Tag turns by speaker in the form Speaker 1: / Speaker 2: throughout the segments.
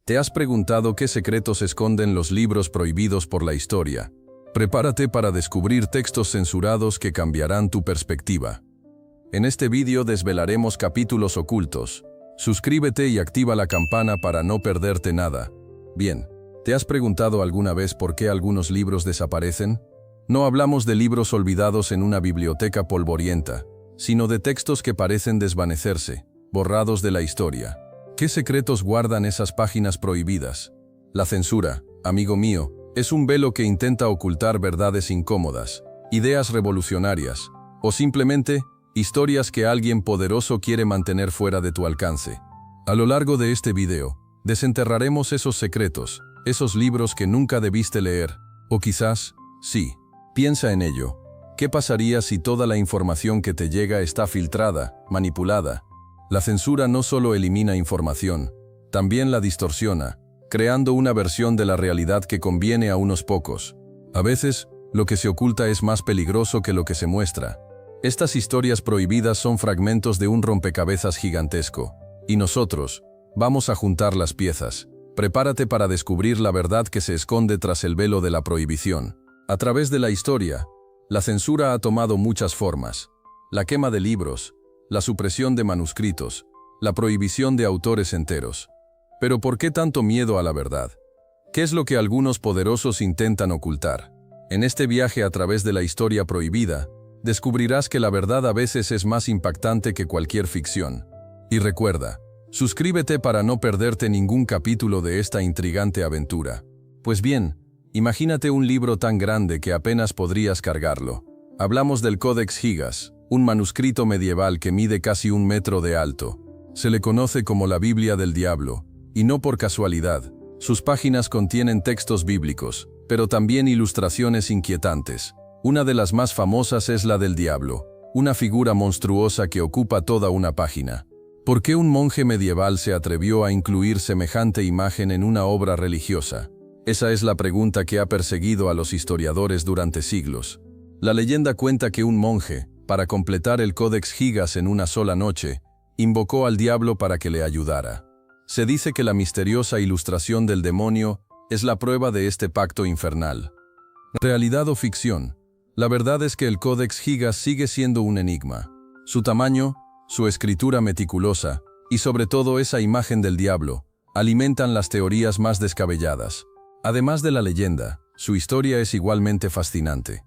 Speaker 1: ¿Te has preguntado qué secretos esconden los libros prohibidos por la historia? Prepárate para descubrir textos censurados que cambiarán tu perspectiva. En este vídeo desvelaremos capítulos ocultos. Suscríbete y activa la campana para no perderte nada. Bien, ¿te has preguntado alguna vez por qué algunos libros desaparecen? No hablamos de libros olvidados en una biblioteca polvorienta, sino de textos que parecen desvanecerse, borrados de la historia. ¿Qué secretos guardan esas páginas prohibidas? La censura, amigo mío, es un velo que intenta ocultar verdades incómodas, ideas revolucionarias, o simplemente historias que alguien poderoso quiere mantener fuera de tu alcance. A lo largo de este video, desenterraremos esos secretos, esos libros que nunca debiste leer, o quizás, sí. Piensa en ello. ¿Qué pasaría si toda la información que te llega está filtrada, manipulada? La censura no solo elimina información, también la distorsiona, creando una versión de la realidad que conviene a unos pocos. A veces, lo que se oculta es más peligroso que lo que se muestra. Estas historias prohibidas son fragmentos de un rompecabezas gigantesco, y nosotros vamos a juntar las piezas. Prepárate para descubrir la verdad que se esconde tras el velo de la prohibición. A través de la historia, la censura ha tomado muchas formas. La quema de libros, la supresión de manuscritos, la prohibición de autores enteros. Pero ¿por qué tanto miedo a la verdad? ¿Qué es lo que algunos poderosos intentan ocultar? En este viaje a través de la historia prohibida, descubrirás que la verdad a veces es más impactante que cualquier ficción. Y recuerda, suscríbete para no perderte ningún capítulo de esta intrigante aventura. Pues bien, imagínate un libro tan grande que apenas podrías cargarlo. Hablamos del Codex Gigas, un manuscrito medieval que mide casi 1 metro de alto. Se le conoce como la Biblia del Diablo, y no por casualidad. Sus páginas contienen textos bíblicos, pero también ilustraciones inquietantes. Una de las más famosas es la del diablo, una figura monstruosa que ocupa toda una página. ¿Por qué un monje medieval se atrevió a incluir semejante imagen en una obra religiosa? Esa es la pregunta que ha perseguido a los historiadores durante siglos. La leyenda cuenta que un monje, para completar el Codex Gigas en una sola noche, invocó al diablo para que le ayudara. Se dice que la misteriosa ilustración del demonio es la prueba de este pacto infernal. ¿Realidad o ficción? La verdad es que el Codex Gigas sigue siendo un enigma. Su tamaño, su escritura meticulosa, y sobre todo esa imagen del diablo, alimentan las teorías más descabelladas. Además de la leyenda, su historia es igualmente fascinante.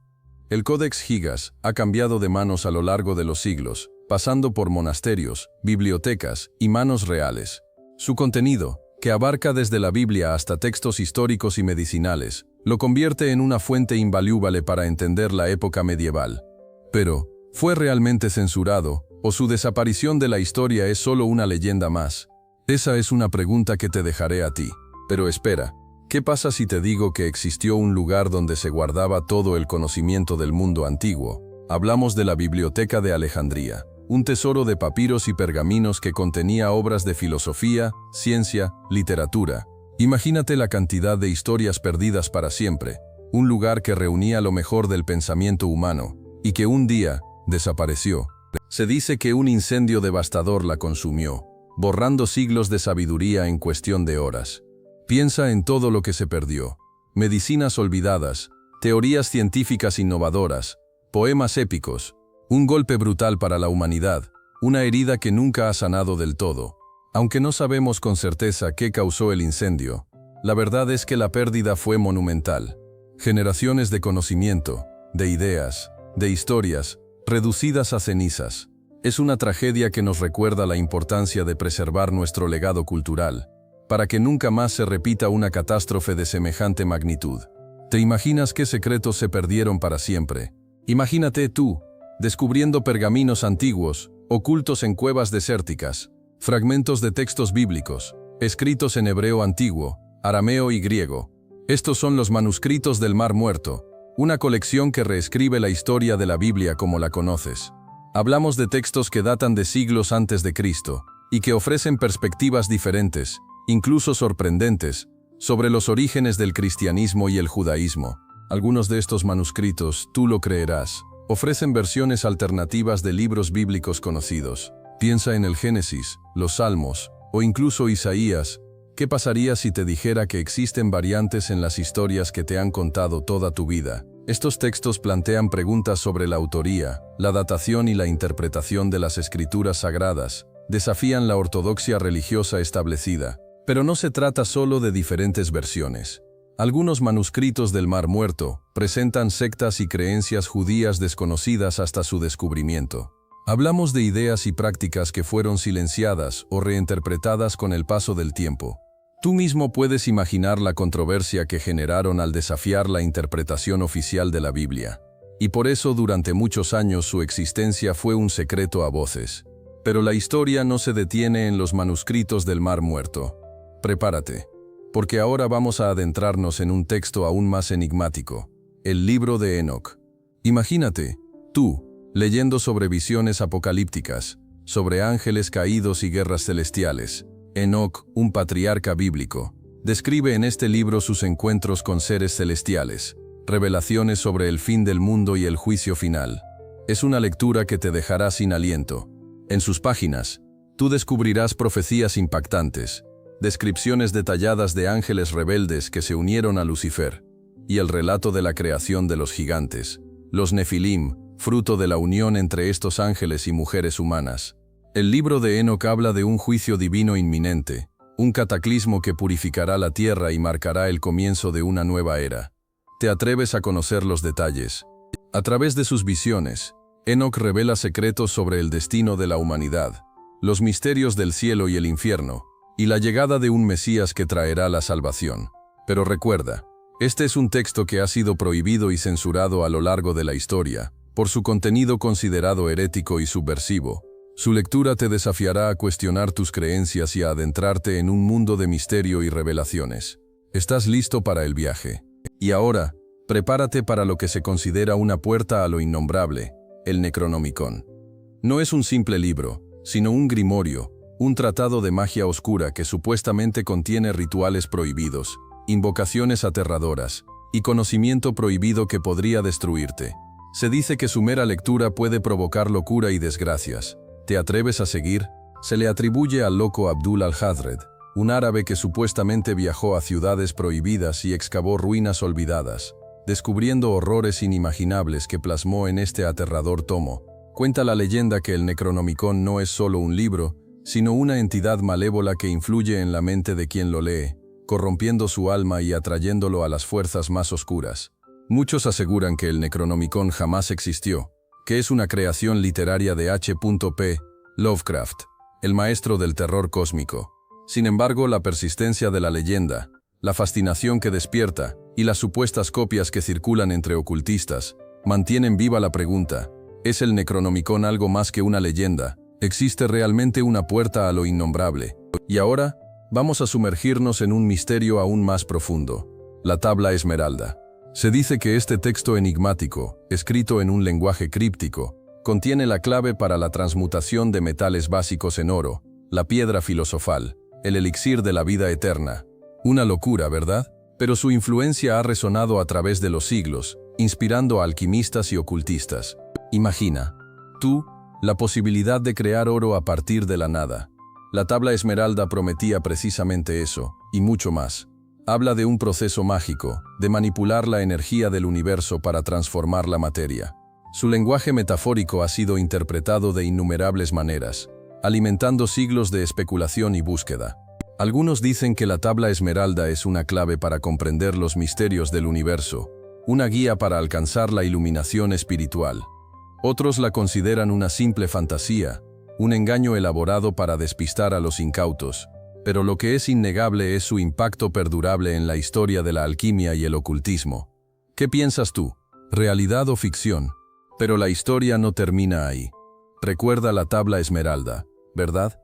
Speaker 1: El Codex Gigas ha cambiado de manos a lo largo de los siglos, pasando por monasterios, bibliotecas y manos reales. Su contenido, que abarca desde la Biblia hasta textos históricos y medicinales, lo convierte en una fuente invaluable para entender la época medieval. Pero, ¿fue realmente censurado, o su desaparición de la historia es solo una leyenda más? Esa es una pregunta que te dejaré a ti. Pero espera. ¿Qué pasa si te digo que existió un lugar donde se guardaba todo el conocimiento del mundo antiguo? Hablamos de la Biblioteca de Alejandría, un tesoro de papiros y pergaminos que contenía obras de filosofía, ciencia, literatura. Imagínate la cantidad de historias perdidas para siempre, un lugar que reunía lo mejor del pensamiento humano, y que un día desapareció. Se dice que un incendio devastador la consumió, borrando siglos de sabiduría en cuestión de horas. Piensa en todo lo que se perdió. Medicinas olvidadas, teorías científicas innovadoras, poemas épicos, un golpe brutal para la humanidad, una herida que nunca ha sanado del todo. Aunque no sabemos con certeza qué causó el incendio, la verdad es que la pérdida fue monumental. Generaciones de conocimiento, de ideas, de historias, reducidas a cenizas. Es una tragedia que nos recuerda la importancia de preservar nuestro legado cultural, para que nunca más se repita una catástrofe de semejante magnitud. ¿Te imaginas qué secretos se perdieron para siempre? Imagínate tú, descubriendo pergaminos antiguos, ocultos en cuevas desérticas, fragmentos de textos bíblicos, escritos en hebreo antiguo, arameo y griego. Estos son los manuscritos del Mar Muerto, una colección que reescribe la historia de la Biblia como la conoces. Hablamos de textos que datan de siglos antes de Cristo, y que ofrecen perspectivas diferentes, incluso sorprendentes, sobre los orígenes del cristianismo y el judaísmo. Algunos de estos manuscritos, tú lo creerás, ofrecen versiones alternativas de libros bíblicos conocidos. Piensa en el Génesis, los Salmos, o incluso Isaías, ¿Qué pasaría si te dijera que existen variantes en las historias que te han contado toda tu vida? Estos textos plantean preguntas sobre la autoría, la datación y la interpretación de las escrituras sagradas, desafían la ortodoxia religiosa establecida, pero no se trata solo de diferentes versiones. Algunos manuscritos del Mar Muerto presentan sectas y creencias judías desconocidas hasta su descubrimiento. Hablamos de ideas y prácticas que fueron silenciadas o reinterpretadas con el paso del tiempo. Tú mismo puedes imaginar la controversia que generaron al desafiar la interpretación oficial de la Biblia. Y por eso durante muchos años su existencia fue un secreto a voces. Pero la historia no se detiene en los manuscritos del Mar Muerto. Prepárate, porque ahora vamos a adentrarnos en un texto aún más enigmático, el libro de Enoc. Imagínate, tú, leyendo sobre visiones apocalípticas, sobre ángeles caídos y guerras celestiales. Enoc, un patriarca bíblico, describe en este libro sus encuentros con seres celestiales, revelaciones sobre el fin del mundo y el juicio final. Es una lectura que te dejará sin aliento. En sus páginas, tú descubrirás profecías impactantes, descripciones detalladas de ángeles rebeldes que se unieron a Lucifer, y el relato de la creación de los gigantes, los Nefilim, fruto de la unión entre estos ángeles y mujeres humanas. El libro de Enoc habla de un juicio divino inminente, un cataclismo que purificará la tierra y marcará el comienzo de una nueva era. ¿Te atreves a conocer los detalles? A través de sus visiones, Enoc revela secretos sobre el destino de la humanidad, los misterios del cielo y el infierno, y la llegada de un Mesías que traerá la salvación. Pero recuerda, este es un texto que ha sido prohibido y censurado a lo largo de la historia, por su contenido considerado herético y subversivo. Su lectura te desafiará a cuestionar tus creencias y a adentrarte en un mundo de misterio y revelaciones. ¿Estás listo para el viaje? Y ahora, prepárate para lo que se considera una puerta a lo innombrable, el Necronomicon. No es un simple libro, sino un grimorio, un tratado de magia oscura que supuestamente contiene rituales prohibidos, invocaciones aterradoras y conocimiento prohibido que podría destruirte. Se dice que su mera lectura puede provocar locura y desgracias. ¿Te atreves a seguir? Se le atribuye al loco Abdul al-Hadred, un árabe que supuestamente viajó a ciudades prohibidas y excavó ruinas olvidadas, descubriendo horrores inimaginables que plasmó en este aterrador tomo. Cuenta la leyenda que el Necronomicon no es solo un libro, sino una entidad malévola que influye en la mente de quien lo lee, corrompiendo su alma y atrayéndolo a las fuerzas más oscuras. Muchos aseguran que el Necronomicon jamás existió, que es una creación literaria de H.P. Lovecraft, el maestro del terror cósmico. Sin embargo, la persistencia de la leyenda, la fascinación que despierta y las supuestas copias que circulan entre ocultistas, mantienen viva la pregunta: ¿es el Necronomicon algo más que una leyenda? ¿Existe realmente una puerta a lo innombrable? Y ahora, vamos a sumergirnos en un misterio aún más profundo: la Tabla Esmeralda. Se dice que este texto enigmático, escrito en un lenguaje críptico, contiene la clave para la transmutación de metales básicos en oro, la piedra filosofal, el elixir de la vida eterna. Una locura, ¿verdad? Pero su influencia ha resonado a través de los siglos, inspirando a alquimistas y ocultistas. Imagina, tú, la posibilidad de crear oro a partir de la nada. La Tabla Esmeralda prometía precisamente eso, y mucho más. Habla de un proceso mágico, de manipular la energía del universo para transformar la materia. Su lenguaje metafórico ha sido interpretado de innumerables maneras, alimentando siglos de especulación y búsqueda. Algunos dicen que la Tabla Esmeralda es una clave para comprender los misterios del universo, una guía para alcanzar la iluminación espiritual. Otros la consideran una simple fantasía, un engaño elaborado para despistar a los incautos. Pero lo que es innegable es su impacto perdurable en la historia de la alquimia y el ocultismo. ¿Qué piensas tú? ¿Realidad o ficción? Pero la historia no termina ahí. Recuerda la Tabla Esmeralda, ¿verdad?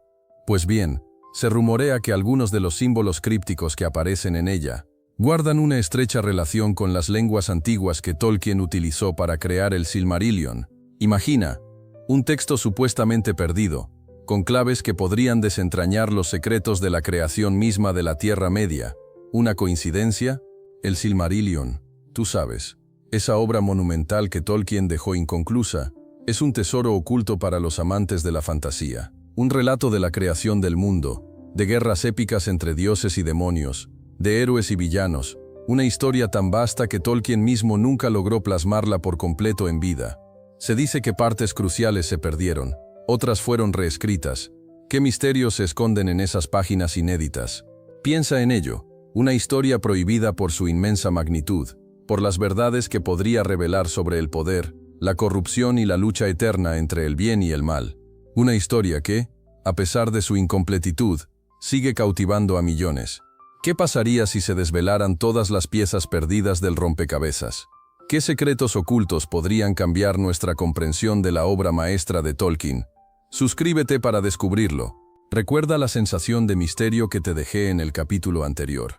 Speaker 1: Pues bien, se rumorea que algunos de los símbolos crípticos que aparecen en ella guardan una estrecha relación con las lenguas antiguas que Tolkien utilizó para crear el Silmarillion. Imagina, un texto supuestamente perdido, con claves que podrían desentrañar los secretos de la creación misma de la Tierra Media. ¿Una coincidencia? El Silmarillion, tú sabes, esa obra monumental que Tolkien dejó inconclusa, es un tesoro oculto para los amantes de la fantasía. Un relato de la creación del mundo, de guerras épicas entre dioses y demonios, de héroes y villanos, una historia tan vasta que Tolkien mismo nunca logró plasmarla por completo en vida. Se dice que partes cruciales se perdieron, otras fueron reescritas. ¿Qué misterios se esconden en esas páginas inéditas? Piensa en ello, una historia prohibida por su inmensa magnitud, por las verdades que podría revelar sobre el poder, la corrupción y la lucha eterna entre el bien y el mal. Una historia que, a pesar de su incompletitud, sigue cautivando a millones. ¿Qué pasaría si se desvelaran todas las piezas perdidas del rompecabezas? ¿Qué secretos ocultos podrían cambiar nuestra comprensión de la obra maestra de Tolkien? Suscríbete para descubrirlo. Recuerda la sensación de misterio que te dejé en el capítulo anterior.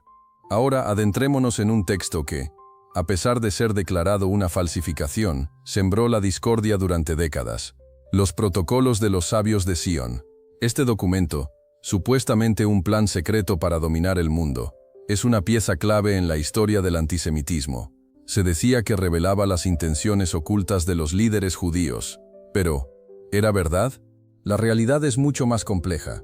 Speaker 1: Ahora adentrémonos en un texto que, a pesar de ser declarado una falsificación, sembró la discordia durante décadas. Los protocolos de los sabios de Sion. Este documento, supuestamente un plan secreto para dominar el mundo, es una pieza clave en la historia del antisemitismo. Se decía que revelaba las intenciones ocultas de los líderes judíos. Pero, ¿era verdad? La realidad es mucho más compleja.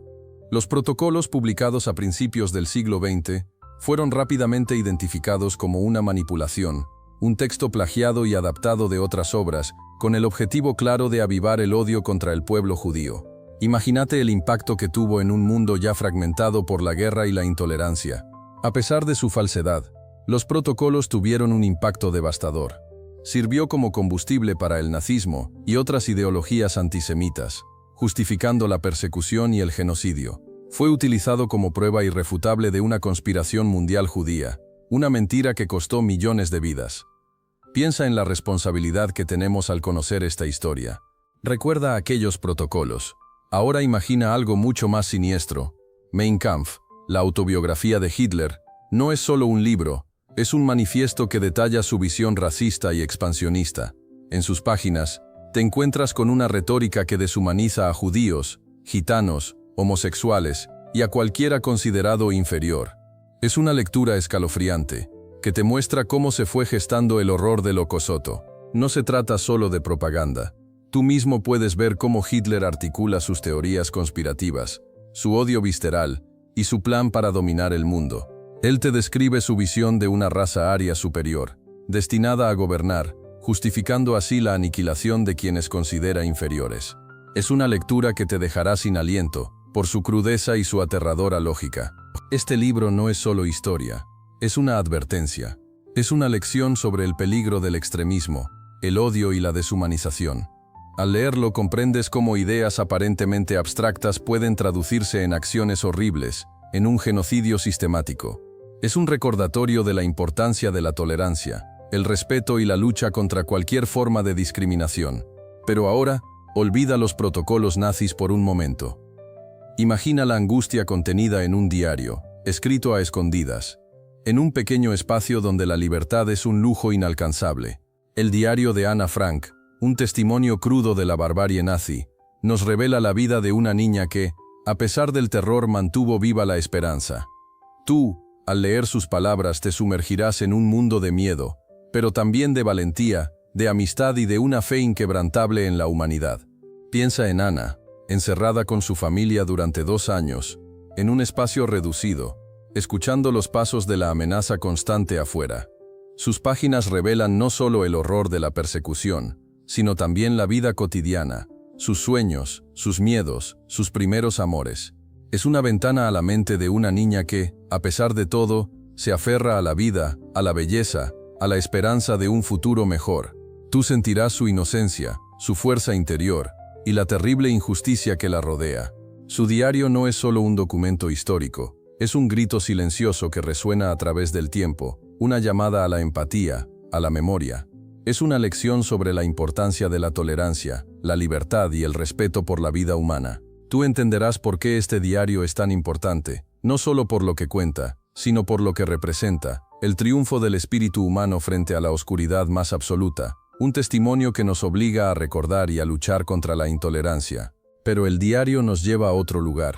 Speaker 1: Los protocolos publicados a principios del siglo XX fueron rápidamente identificados como una manipulación, un texto plagiado y adaptado de otras obras, con el objetivo claro de avivar el odio contra el pueblo judío. Imagínate el impacto que tuvo en un mundo ya fragmentado por la guerra y la intolerancia. A pesar de su falsedad, los protocolos tuvieron un impacto devastador. Sirvió como combustible para el nazismo y otras ideologías antisemitas, justificando la persecución y el genocidio. Fue utilizado como prueba irrefutable de una conspiración mundial judía, una mentira que costó millones de vidas. Piensa en la responsabilidad que tenemos al conocer esta historia. Recuerda aquellos protocolos. Ahora imagina algo mucho más siniestro. Mein Kampf, la autobiografía de Hitler, no es solo un libro, es un manifiesto que detalla su visión racista y expansionista. En sus páginas, te encuentras con una retórica que deshumaniza a judíos, gitanos, homosexuales y a cualquiera considerado inferior. Es una lectura escalofriante, que te muestra cómo se fue gestando el horror del Holocausto. No se trata solo de propaganda. Tú mismo puedes ver cómo Hitler articula sus teorías conspirativas, su odio visceral y su plan para dominar el mundo. Él te describe su visión de una raza aria superior, destinada a gobernar, justificando así la aniquilación de quienes considera inferiores. Es una lectura que te dejará sin aliento, por su crudeza y su aterradora lógica. Este libro no es solo historia, es una advertencia. Es una lección sobre el peligro del extremismo, el odio y la deshumanización. Al leerlo comprendes cómo ideas aparentemente abstractas pueden traducirse en acciones horribles, en un genocidio sistemático. Es un recordatorio de la importancia de la tolerancia, el respeto y la lucha contra cualquier forma de discriminación. Pero ahora, olvida los protocolos nazis por un momento. Imagina la angustia contenida en un diario, escrito a escondidas, en un pequeño espacio donde la libertad es un lujo inalcanzable. El diario de Ana Frank, un testimonio crudo de la barbarie nazi, nos revela la vida de una niña que, a pesar del terror, mantuvo viva la esperanza. Tú, al leer sus palabras, te sumergirás en un mundo de miedo, pero también de valentía, de amistad y de una fe inquebrantable en la humanidad. Piensa en Ana, encerrada con su familia durante 2 años, en un espacio reducido, escuchando los pasos de la amenaza constante afuera. Sus páginas revelan no solo el horror de la persecución, sino también la vida cotidiana, sus sueños, sus miedos, sus primeros amores. Es una ventana a la mente de una niña que, a pesar de todo, se aferra a la vida, a la belleza, a la esperanza de un futuro mejor. Tú sentirás su inocencia, su fuerza interior y la terrible injusticia que la rodea. Su diario no es solo un documento histórico, es un grito silencioso que resuena a través del tiempo, una llamada a la empatía, a la memoria. Es una lección sobre la importancia de la tolerancia, la libertad y el respeto por la vida humana. Tú entenderás por qué este diario es tan importante, no solo por lo que cuenta, sino por lo que representa, el triunfo del espíritu humano frente a la oscuridad más absoluta, un testimonio que nos obliga a recordar y a luchar contra la intolerancia. Pero el diario nos lleva a otro lugar,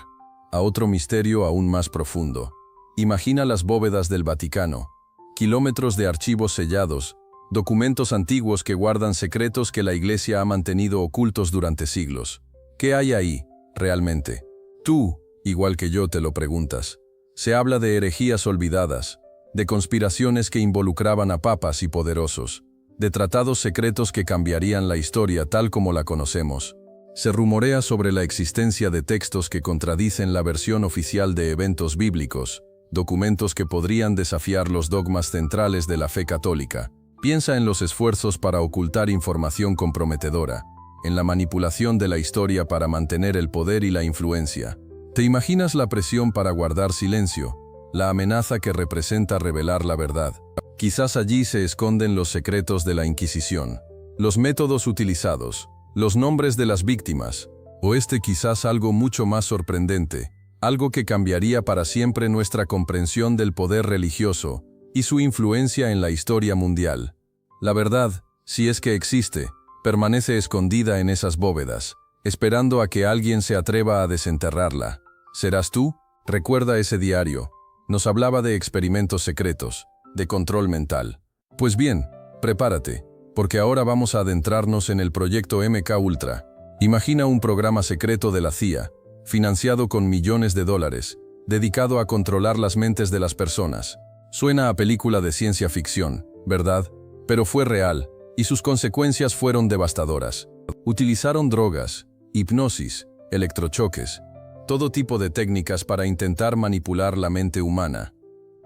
Speaker 1: a otro misterio aún más profundo. Imagina las bóvedas del Vaticano, kilómetros de archivos sellados, documentos antiguos que guardan secretos que la Iglesia ha mantenido ocultos durante siglos. ¿Qué hay ahí, realmente? Tú, igual que yo te lo preguntas. Se habla de herejías olvidadas, de conspiraciones que involucraban a papas y poderosos, de tratados secretos que cambiarían la historia tal como la conocemos. Se rumorea sobre la existencia de textos que contradicen la versión oficial de eventos bíblicos, documentos que podrían desafiar los dogmas centrales de la fe católica. Piensa en los esfuerzos para ocultar información comprometedora, en la manipulación de la historia para mantener el poder y la influencia. ¿Te imaginas la presión para guardar silencio? La amenaza que representa revelar la verdad. Quizás allí se esconden los secretos de la Inquisición, los métodos utilizados, los nombres de las víctimas, o quizás algo mucho más sorprendente, algo que cambiaría para siempre nuestra comprensión del poder religioso y su influencia en la historia mundial. La verdad, si es que existe, permanece escondida en esas bóvedas, esperando a que alguien se atreva a desenterrarla. ¿Serás tú? Recuerda ese diario. Nos hablaba de experimentos secretos, de control mental. Pues bien, prepárate, porque ahora vamos a adentrarnos en el proyecto MK Ultra. Imagina un programa secreto de la CIA, financiado con millones de dólares, dedicado a controlar las mentes de las personas. Suena a película de ciencia ficción, ¿verdad? Pero fue real, y sus consecuencias fueron devastadoras. Utilizaron drogas, hipnosis, electrochoques, todo tipo de técnicas para intentar manipular la mente humana.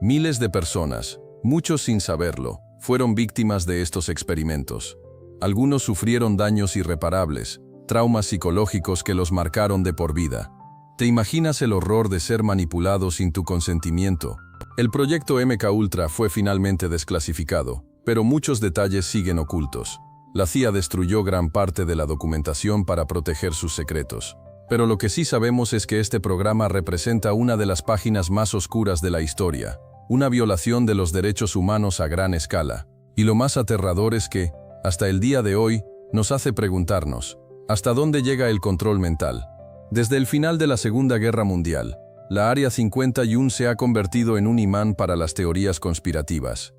Speaker 1: Miles de personas, muchos sin saberlo, fueron víctimas de estos experimentos. Algunos sufrieron daños irreparables, traumas psicológicos que los marcaron de por vida. ¿Te imaginas el horror de ser manipulado sin tu consentimiento? El proyecto MK Ultra fue finalmente desclasificado, pero muchos detalles siguen ocultos. La CIA destruyó gran parte de la documentación para proteger sus secretos. Pero lo que sí sabemos es que este programa representa una de las páginas más oscuras de la historia, una violación de los derechos humanos a gran escala. Y lo más aterrador es que, hasta el día de hoy, nos hace preguntarnos, ¿hasta dónde llega el control mental? Desde el final de la Segunda Guerra Mundial, la Área 51 se ha convertido en un imán para las teorías conspirativas.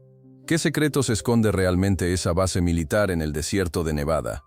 Speaker 1: ¿Qué secretos esconde realmente esa base militar en el desierto de Nevada?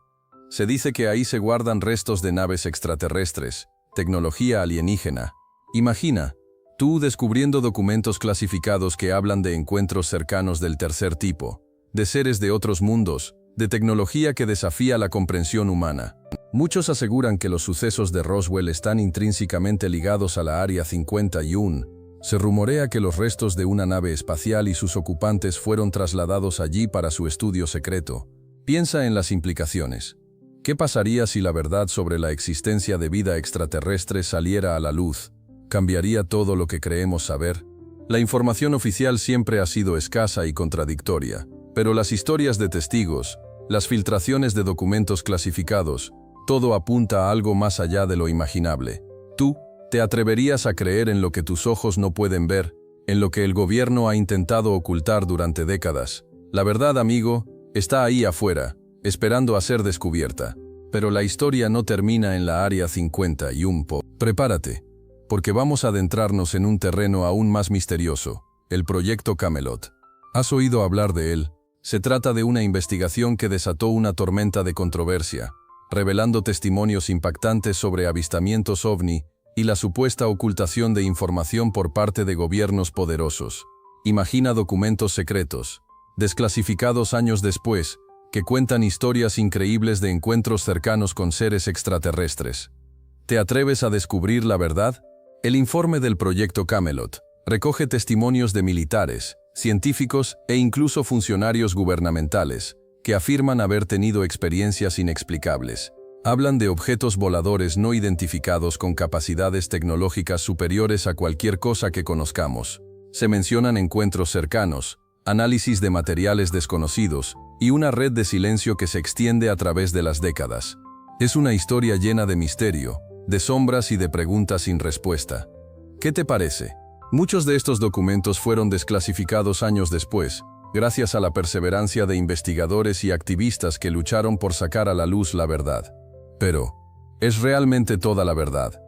Speaker 1: Se dice que ahí se guardan restos de naves extraterrestres, tecnología alienígena. Imagina, tú descubriendo documentos clasificados que hablan de encuentros cercanos del tercer tipo, de seres de otros mundos, de tecnología que desafía la comprensión humana. Muchos aseguran que los sucesos de Roswell están intrínsecamente ligados a la Área 51. Se rumorea que los restos de una nave espacial y sus ocupantes fueron trasladados allí para su estudio secreto. Piensa en las implicaciones. ¿Qué pasaría si la verdad sobre la existencia de vida extraterrestre saliera a la luz? ¿Cambiaría todo lo que creemos saber? La información oficial siempre ha sido escasa y contradictoria, pero las historias de testigos, las filtraciones de documentos clasificados, todo apunta a algo más allá de lo imaginable. ¿Tú te atreverías a creer en lo que tus ojos no pueden ver, en lo que el gobierno ha intentado ocultar durante décadas? La verdad, amigo, está ahí afuera, esperando a ser descubierta. Pero la historia no termina en la Área 51. Prepárate, porque vamos a adentrarnos en un terreno aún más misterioso, el Proyecto Camelot. ¿Has oído hablar de él? Se trata de una investigación que desató una tormenta de controversia, revelando testimonios impactantes sobre avistamientos OVNI y la supuesta ocultación de información por parte de gobiernos poderosos. Imagina documentos secretos, desclasificados años después, que cuentan historias increíbles de encuentros cercanos con seres extraterrestres. ¿Te atreves a descubrir la verdad? El informe del Proyecto Camelot recoge testimonios de militares, científicos e incluso funcionarios gubernamentales que afirman haber tenido experiencias inexplicables. Hablan de objetos voladores no identificados con capacidades tecnológicas superiores a cualquier cosa que conozcamos. Se mencionan encuentros cercanos, análisis de materiales desconocidos y una red de silencio que se extiende a través de las décadas. Es una historia llena de misterio, de sombras y de preguntas sin respuesta. ¿Qué te parece? Muchos de estos documentos fueron desclasificados años después, gracias a la perseverancia de investigadores y activistas que lucharon por sacar a la luz la verdad. Pero, ¿es realmente toda la verdad?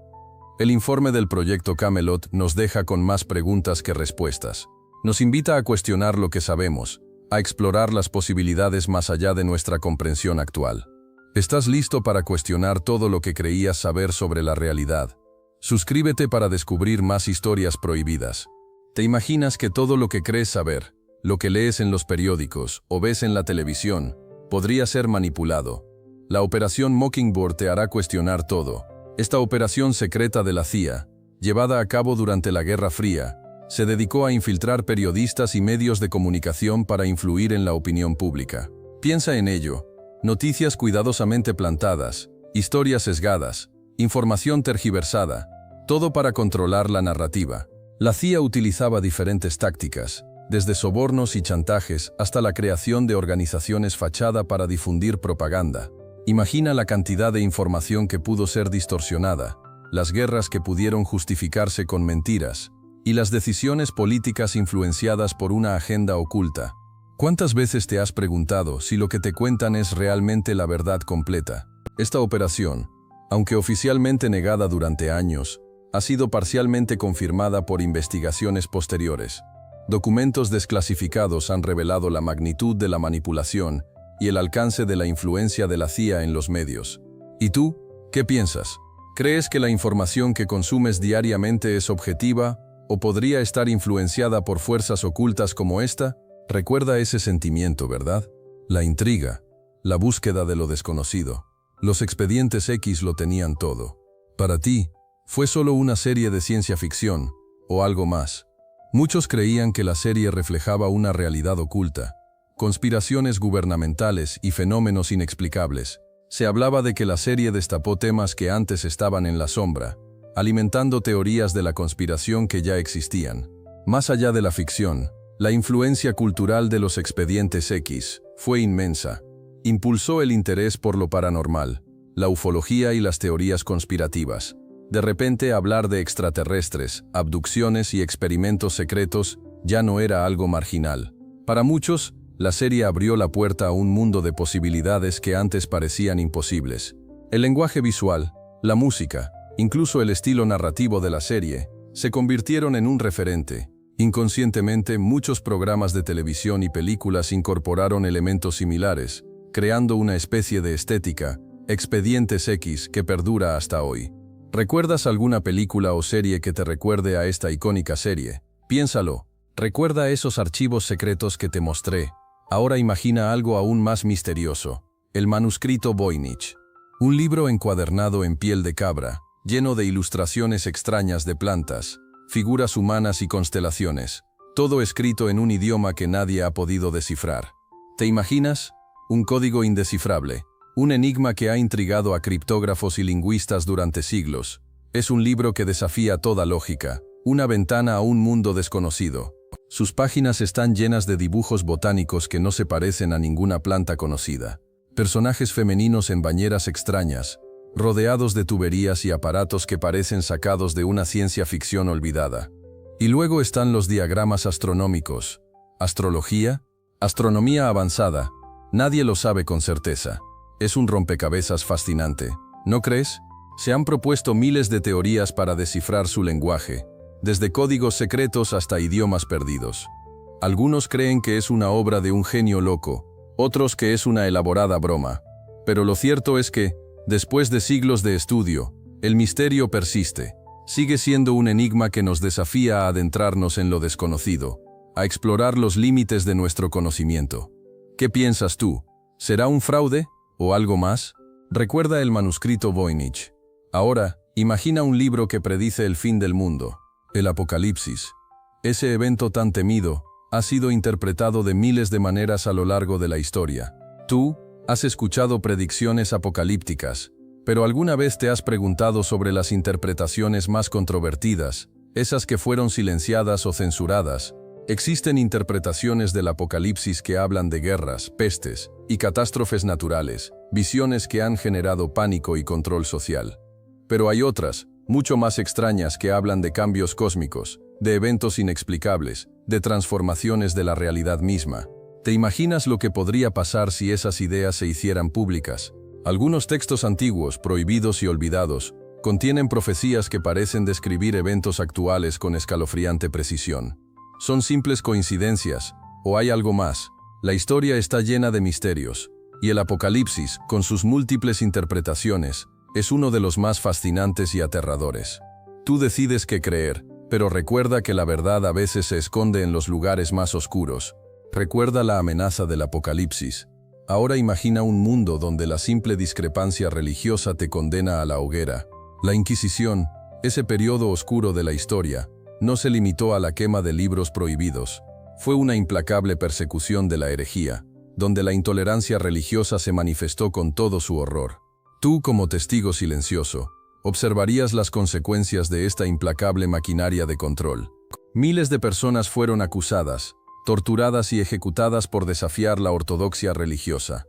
Speaker 1: El informe del Proyecto Camelot nos deja con más preguntas que respuestas. Nos invita a cuestionar lo que sabemos, a explorar las posibilidades más allá de nuestra comprensión actual. ¿Estás listo para cuestionar todo lo que creías saber sobre la realidad? Suscríbete para descubrir más historias prohibidas. ¿Te imaginas que todo lo que crees saber, lo que lees en los periódicos o ves en la televisión, podría ser manipulado? La Operación Mockingbird te hará cuestionar todo. Esta operación secreta de la CIA, llevada a cabo durante la Guerra Fría, se dedicó a infiltrar periodistas y medios de comunicación para influir en la opinión pública. Piensa en ello. Noticias cuidadosamente plantadas, historias sesgadas, información tergiversada, todo para controlar la narrativa. La CIA utilizaba diferentes tácticas, desde sobornos y chantajes hasta la creación de organizaciones fachada para difundir propaganda. Imagina la cantidad de información que pudo ser distorsionada, las guerras que pudieron justificarse con mentiras, y las decisiones políticas influenciadas por una agenda oculta. ¿Cuántas veces te has preguntado si lo que te cuentan es realmente la verdad completa? Esta operación, aunque oficialmente negada durante años, ha sido parcialmente confirmada por investigaciones posteriores. Documentos desclasificados han revelado la magnitud de la manipulación y el alcance de la influencia de la CIA en los medios. ¿Y tú? ¿Qué piensas? ¿Crees que la información que consumes diariamente es objetiva o podría estar influenciada por fuerzas ocultas como esta? Recuerda ese sentimiento, ¿verdad? La intriga, la búsqueda de lo desconocido. Los expedientes X lo tenían todo. Para ti, ¿fue solo una serie de ciencia ficción o algo más? Muchos creían que la serie reflejaba una realidad oculta, conspiraciones gubernamentales y fenómenos inexplicables. Se hablaba de que la serie destapó temas que antes estaban en la sombra, alimentando teorías de la conspiración que ya existían. Más allá de la ficción, la influencia cultural de los expedientes X fue inmensa. Impulsó el interés por lo paranormal, la ufología y las teorías conspirativas. De repente, hablar de extraterrestres, abducciones y experimentos secretos ya no era algo marginal. Para muchos, la serie abrió la puerta a un mundo de posibilidades que antes parecían imposibles. El lenguaje visual, la música, incluso el estilo narrativo de la serie, se convirtieron en un referente. Inconscientemente, muchos programas de televisión y películas incorporaron elementos similares, creando una especie de estética, expedientes X, que perdura hasta hoy. ¿Recuerdas alguna película o serie que te recuerde a esta icónica serie? Piénsalo. Recuerda esos archivos secretos que te mostré. Ahora imagina algo aún más misterioso. El manuscrito Voynich. Un libro encuadernado en piel de cabra, lleno de ilustraciones extrañas de plantas, figuras humanas y constelaciones. Todo escrito en un idioma que nadie ha podido descifrar. ¿Te imaginas? Un código indescifrable. Un enigma que ha intrigado a criptógrafos y lingüistas durante siglos. Es un libro que desafía toda lógica, una ventana a un mundo desconocido. Sus páginas están llenas de dibujos botánicos que no se parecen a ninguna planta conocida. Personajes femeninos en bañeras extrañas, rodeados de tuberías y aparatos que parecen sacados de una ciencia ficción olvidada. Y luego están los diagramas astronómicos. ¿Astrología? ¿Astronomía avanzada? Nadie lo sabe con certeza. Es un rompecabezas fascinante, ¿no crees? Se han propuesto miles de teorías para descifrar su lenguaje, desde códigos secretos hasta idiomas perdidos. Algunos creen que es una obra de un genio loco, otros que es una elaborada broma. Pero lo cierto es que, después de siglos de estudio, el misterio persiste. Sigue siendo un enigma que nos desafía a adentrarnos en lo desconocido, a explorar los límites de nuestro conocimiento. ¿Qué piensas tú? ¿Será un fraude o algo más? Recuerda el manuscrito Voynich. Ahora, imagina un libro que predice el fin del mundo, el Apocalipsis. Ese evento tan temido ha sido interpretado de miles de maneras a lo largo de la historia. Tú has escuchado predicciones apocalípticas, pero ¿alguna vez te has preguntado sobre las interpretaciones más controvertidas, esas que fueron silenciadas o censuradas? Existen interpretaciones del Apocalipsis que hablan de guerras, pestes y catástrofes naturales, visiones que han generado pánico y control social. Pero hay otras, mucho más extrañas, que hablan de cambios cósmicos, de eventos inexplicables, de transformaciones de la realidad misma. ¿Te imaginas lo que podría pasar si esas ideas se hicieran públicas? Algunos textos antiguos, prohibidos y olvidados, contienen profecías que parecen describir eventos actuales con escalofriante precisión. ¿Son simples coincidencias, o hay algo más? La historia está llena de misterios, y el Apocalipsis, con sus múltiples interpretaciones, es uno de los más fascinantes y aterradores. Tú decides qué creer, pero recuerda que la verdad a veces se esconde en los lugares más oscuros. Recuerda la amenaza del Apocalipsis. Ahora imagina un mundo donde la simple discrepancia religiosa te condena a la hoguera. La Inquisición, ese periodo oscuro de la historia, no se limitó a la quema de libros prohibidos. Fue una implacable persecución de la herejía, donde la intolerancia religiosa se manifestó con todo su horror. Tú, como testigo silencioso, observarías las consecuencias de esta implacable maquinaria de control. Miles de personas fueron acusadas, torturadas y ejecutadas por desafiar la ortodoxia religiosa.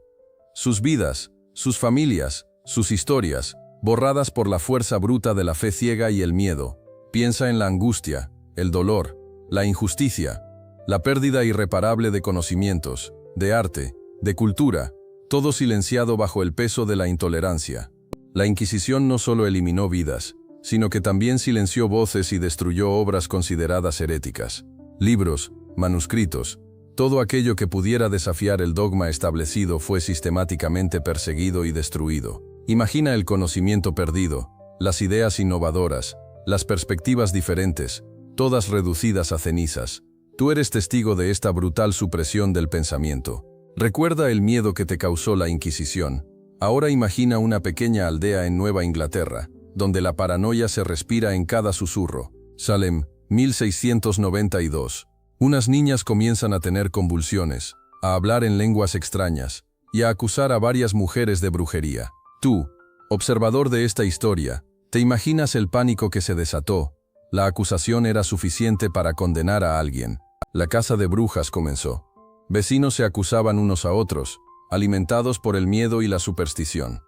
Speaker 1: Sus vidas, sus familias, sus historias, borradas por la fuerza bruta de la fe ciega y el miedo. Piensa en la angustia, el dolor, la injusticia, la pérdida irreparable de conocimientos, de arte, de cultura, todo silenciado bajo el peso de la intolerancia. La Inquisición no solo eliminó vidas, sino que también silenció voces y destruyó obras consideradas heréticas. Libros, manuscritos, todo aquello que pudiera desafiar el dogma establecido fue sistemáticamente perseguido y destruido. Imagina el conocimiento perdido, las ideas innovadoras, las perspectivas diferentes, todas reducidas a cenizas. Tú eres testigo de esta brutal supresión del pensamiento. Recuerda el miedo que te causó la Inquisición. Ahora imagina una pequeña aldea en Nueva Inglaterra, donde la paranoia se respira en cada susurro. Salem, 1692. Unas niñas comienzan a tener convulsiones, a hablar en lenguas extrañas y a acusar a varias mujeres de brujería. Tú, observador de esta historia, te imaginas el pánico que se desató. La acusación era suficiente para condenar a alguien. La caza de brujas comenzó. Vecinos se acusaban unos a otros, alimentados por el miedo y la superstición.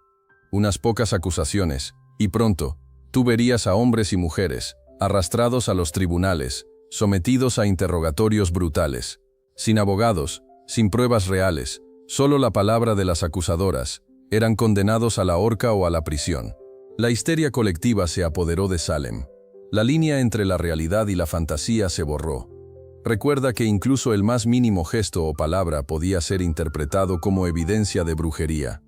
Speaker 1: Unas pocas acusaciones, y pronto, tú verías a hombres y mujeres, arrastrados a los tribunales, sometidos a interrogatorios brutales, sin abogados, sin pruebas reales, solo la palabra de las acusadoras, eran condenados a la horca o a la prisión. La histeria colectiva se apoderó de Salem. La línea entre la realidad y la fantasía se borró. Recuerda que incluso el más mínimo gesto o palabra podía ser interpretado como evidencia de brujería.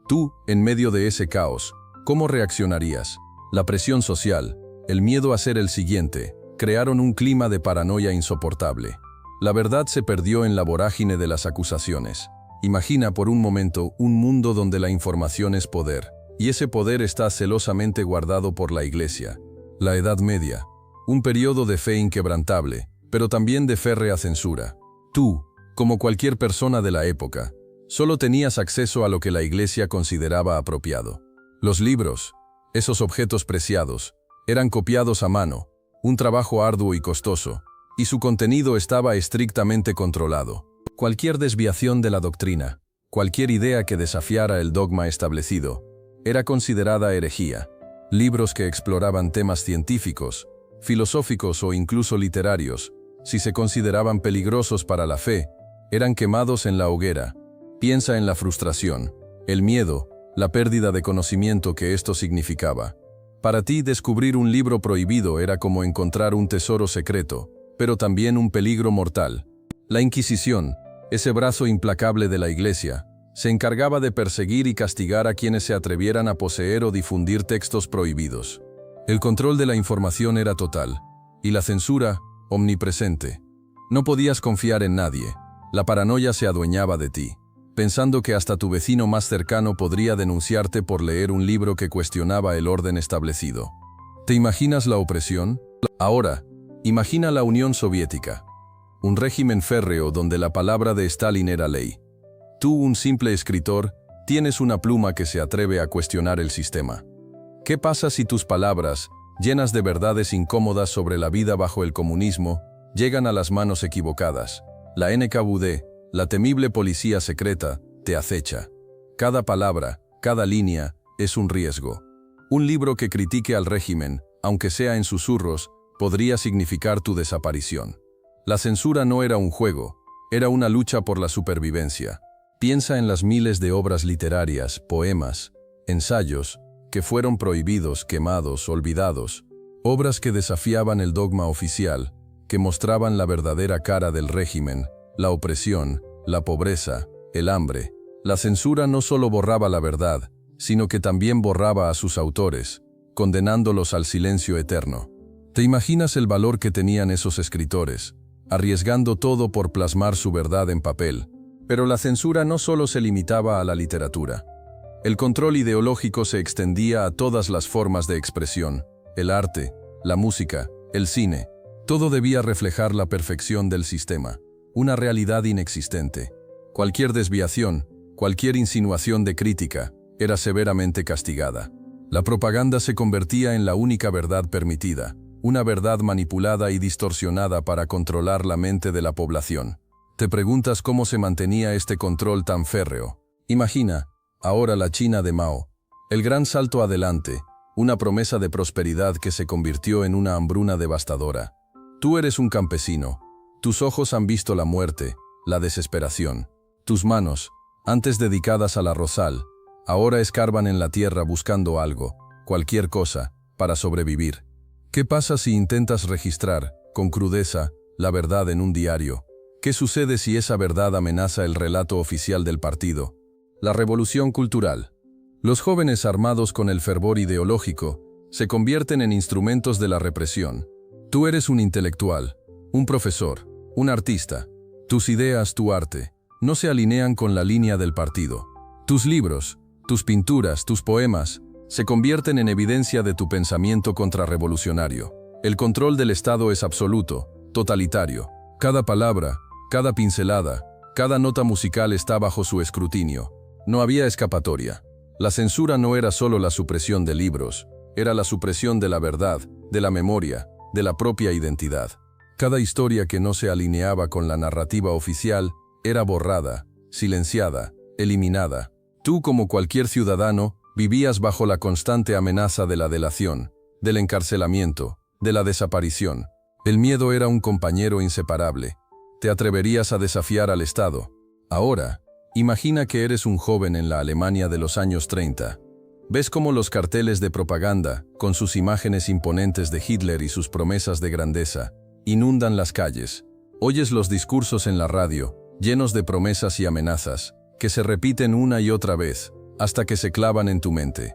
Speaker 1: Tú, en medio de ese caos, ¿cómo reaccionarías? La presión social, el miedo a ser el siguiente, crearon un clima de paranoia insoportable. La verdad se perdió en la vorágine de las acusaciones. Imagina por un momento un mundo donde la información es poder, y ese poder está celosamente guardado por la Iglesia. La Edad Media, un periodo de fe inquebrantable, pero también de férrea censura. Tú, como cualquier persona de la época, solo tenías acceso a lo que la Iglesia consideraba apropiado. Los libros, esos objetos preciados, eran copiados a mano, un trabajo arduo y costoso, y su contenido estaba estrictamente controlado. Cualquier desviación de la doctrina, cualquier idea que desafiara el dogma establecido, era considerada herejía. Libros que exploraban temas científicos, filosóficos o incluso literarios, si se consideraban peligrosos para la fe, eran quemados en la hoguera. Piensa en la frustración, el miedo, la pérdida de conocimiento que esto significaba. Para ti, descubrir un libro prohibido era como encontrar un tesoro secreto, pero también un peligro mortal. La Inquisición, ese brazo implacable de la Iglesia, se encargaba de perseguir y castigar a quienes se atrevieran a poseer o difundir textos prohibidos. El control de la información era total, y la censura, omnipresente. No podías confiar en nadie. La paranoia se adueñaba de ti, pensando que hasta tu vecino más cercano podría denunciarte por leer un libro que cuestionaba el orden establecido. ¿Te imaginas la opresión? Ahora, imagina la Unión Soviética, un régimen férreo donde la palabra de Stalin era ley. Tú, un simple escritor, tienes una pluma que se atreve a cuestionar el sistema. ¿Qué pasa si tus palabras, llenas de verdades incómodas sobre la vida bajo el comunismo, llegan a las manos equivocadas? La NKVD, la temible policía secreta, te acecha. Cada palabra, cada línea, es un riesgo. Un libro que critique al régimen, aunque sea en susurros, podría significar tu desaparición. La censura no era un juego, era una lucha por la supervivencia. Piensa en las miles de obras literarias, poemas, ensayos, que fueron prohibidos, quemados, olvidados. Obras que desafiaban el dogma oficial, que mostraban la verdadera cara del régimen, la opresión, la pobreza, el hambre. La censura no solo borraba la verdad, sino que también borraba a sus autores. condenándolos al silencio eterno. ¿Te imaginas el valor que tenían esos escritores, arriesgando todo por plasmar su verdad en papel? Pero la censura no solo se limitaba a la literatura. El control ideológico se extendía a todas las formas de expresión, el arte, la música, el cine. Todo debía reflejar la perfección del sistema, una realidad inexistente. Cualquier desviación, cualquier insinuación de crítica, era severamente castigada. La propaganda se convertía en la única verdad permitida, una verdad manipulada y distorsionada para controlar la mente de la población. Te preguntas cómo se mantenía este control tan férreo. Imagina, ahora la China de Mao. El gran salto adelante, una promesa de prosperidad que se convirtió en una hambruna devastadora. Tú eres un campesino. Tus ojos han visto la muerte, la desesperación. Tus manos, antes dedicadas al arrozal, ahora escarban en la tierra buscando algo, cualquier cosa, para sobrevivir. ¿Qué pasa si intentas registrar, con crudeza, la verdad en un diario? ¿Qué sucede si esa verdad amenaza el relato oficial del partido? La revolución cultural. Los jóvenes armados con el fervor ideológico se convierten en instrumentos de la represión. Tú eres un intelectual, un profesor, un artista. Tus ideas, tu arte, no se alinean con la línea del partido. Tus libros, tus pinturas, tus poemas, se convierten en evidencia de tu pensamiento contrarrevolucionario. El control del Estado es absoluto, totalitario. Cada palabra, cada pincelada, cada nota musical está bajo su escrutinio. No había escapatoria. La censura no era solo la supresión de libros, era la supresión de la verdad, de la memoria, de la propia identidad. Cada historia que no se alineaba con la narrativa oficial era borrada, silenciada, eliminada. Tú, como cualquier ciudadano, vivías bajo la constante amenaza de la delación, del encarcelamiento, de la desaparición. El miedo era un compañero inseparable. Te atreverías a desafiar al Estado. Ahora, imagina que eres un joven en la Alemania de los años 30. Ves cómo los carteles de propaganda, con sus imágenes imponentes de Hitler y sus promesas de grandeza, inundan las calles. Oyes los discursos en la radio, llenos de promesas y amenazas, que se repiten una y otra vez, hasta que se clavan en tu mente.